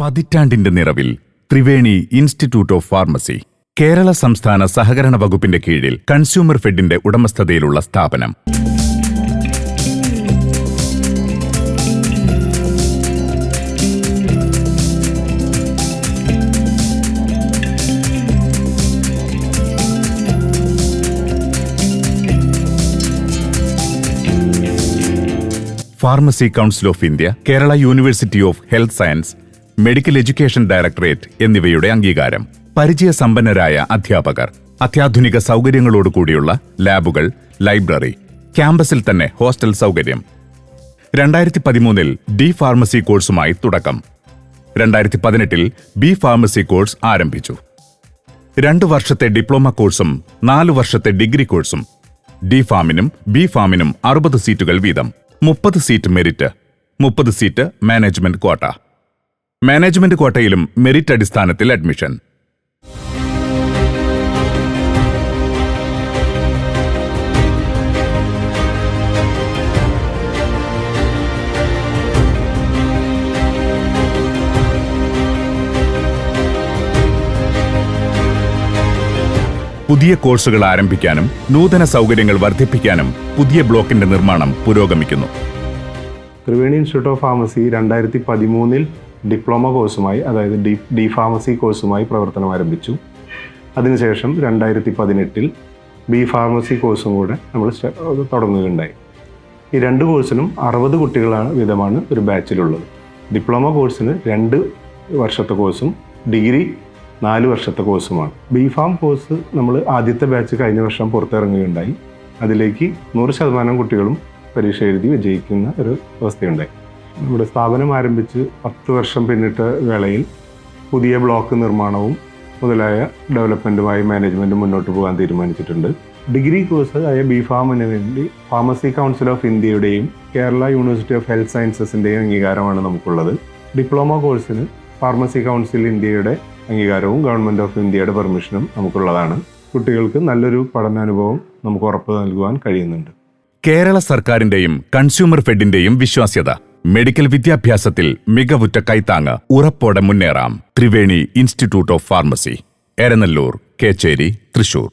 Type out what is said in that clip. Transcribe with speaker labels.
Speaker 1: പതിറ്റാണ്ടിന്റെ നിറവിൽ Triveni institute of pharmacy, Kerala സംസ്ഥാന സഹകരണ വകുപ്പിന്റെ കീഴിൽ കൺസ്യൂമർ ഫെഡിന്റെ ഉടമസ്ഥതയിലുള്ള സ്ഥാപനം. Pharmacy council of India, Kerala university of health science, medical education directorate എന്നിവയുടെ അംഗീകാരം. പരിചയസമ്പന്നരായ അധ്യാപകർ, അത്യാധുനിക സൗകര്യങ്ങളോടുകൂടിയുള്ള ലാബുകൾ, ലൈബ്രറി, ക്യാമ്പസിൽ തന്നെ ഹോസ്റ്റൽ സൗകര്യം. 2013 ഡി ഫാർമസി കോഴ്സുമായി തുടക്കം. 2018 ബി ഫാർമസി കോഴ്സ് ആരംഭിച്ചു. 2 വർഷത്തെ ഡിപ്ലോമ കോഴ്സും 4 വർഷത്തെ ഡിഗ്രി കോഴ്സും. ഡി ഫാമിനും ബി ഫാമിനും 60 സീറ്റുകൾ വീതം. 30 seat merit, 30 seat management quota. Management ക്വാട്ടയിലും മെറിറ്റ് അടിസ്ഥാനത്തിൽ അഡ്മിഷൻ. പുതിയ കോഴ്സുകൾ ആരംഭിക്കാനും നൂതന സൗകര്യങ്ങൾ വർദ്ധിപ്പിക്കാനും പുതിയ ബ്ലോക്കിന്റെ നിർമ്മാണം പുരോഗമിക്കുന്നു.
Speaker 2: Triveni institute of pharmacy 2013 diploma കോഴ്സുമായി, അതായത് ഡി ഫാർമസി കോഴ്സുമായി പ്രവർത്തനം ആരംഭിച്ചു. അതിനുശേഷം 2018 ബി ഫാർമസി കോഴ്സും കൂടെ നമ്മൾ തുടങ്ങുകയുണ്ടായി. ഈ 2 കോഴ്സിനും 60 കുട്ടികളാണ് വീതമാണ് ഒരു ബാച്ചിലുള്ളത്. ഡിപ്ലോമ കോഴ്സിന് 2 വർഷത്തെ കോഴ്സും ഡിഗ്രി 4 വർഷത്തെ കോഴ്സുമാണ്. ബി ഫാം കോഴ്സ് നമ്മൾ ആദ്യത്തെ ബാച്ച് കഴിഞ്ഞ വർഷം പുറത്തിറങ്ങുകയുണ്ടായി. അതിലേക്ക് 100% കുട്ടികളും പരീക്ഷ എഴുതി വിജയിക്കുന്ന ഒരു അവസ്ഥയുണ്ടായി. നമ്മുടെ സ്ഥാപനം ആരംഭിച്ച് 10 വർഷം പിന്നിട്ട വേളയിൽ പുതിയ ബ്ലോക്ക് നിർമ്മാണവും മുതലായ ഡെവലപ്മെൻറ്റുമായി മാനേജ്മെൻറ്റ് മുന്നോട്ട് പോകാൻ തീരുമാനിച്ചിട്ടുണ്ട്. ഡിഗ്രി കോഴ്സ് ആയ ബി ഫാമിന് വേണ്ടി ഫാർമസി കൗൺസിൽ ഓഫ് ഇന്ത്യയുടെയും കേരള യൂണിവേഴ്സിറ്റി ഓഫ് ഹെൽത്ത് സയൻസസിൻ്റെയും അംഗീകാരമാണ് നമുക്കുള്ളത്. ഡിപ്ലോമ കോഴ്സിന് ഫാർമസി കൗൺസിൽ ഇന്ത്യയുടെ അംഗീകാരവും ഗവൺമെൻറ് ഓഫ് ഇന്ത്യയുടെ പെർമിഷനും നമുക്കുള്ളതാണ്. കുട്ടികൾക്ക് നല്ലൊരു പഠനാനുഭവം നമുക്ക് ഉറപ്പ് നൽകുവാൻ കഴിയുന്നുണ്ട്.
Speaker 1: കേരള സർക്കാരിന്റെയും കൺസ്യൂമർ ഫെഡിന്റെയും വിശ്വാസ്യത. മെഡിക്കൽ വിദ്യാഭ്യാസത്തിൽ മികവുറ്റ കൈത്താങ്ങ്. ഉറപ്പോടെ മുന്നേറാം. Triveni institute of pharmacy, Eranallur, Kechery, Thrissur.